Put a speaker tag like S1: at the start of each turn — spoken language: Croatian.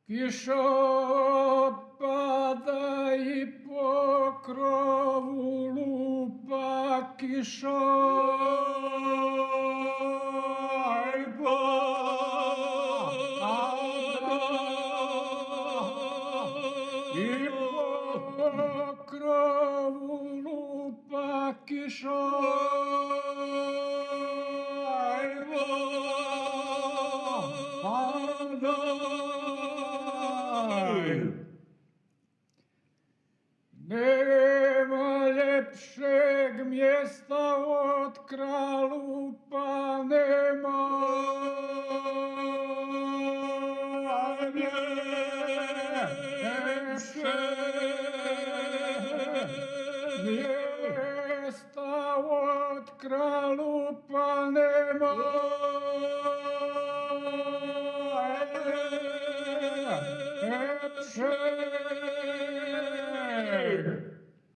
S1: Kišo pada i po krovu lupa, kišo i po krovu lupa, kišo nema ljepšeg mjesta od Kralupa, nema ljepšeg mjesta od Kralupa, nema ljepšeg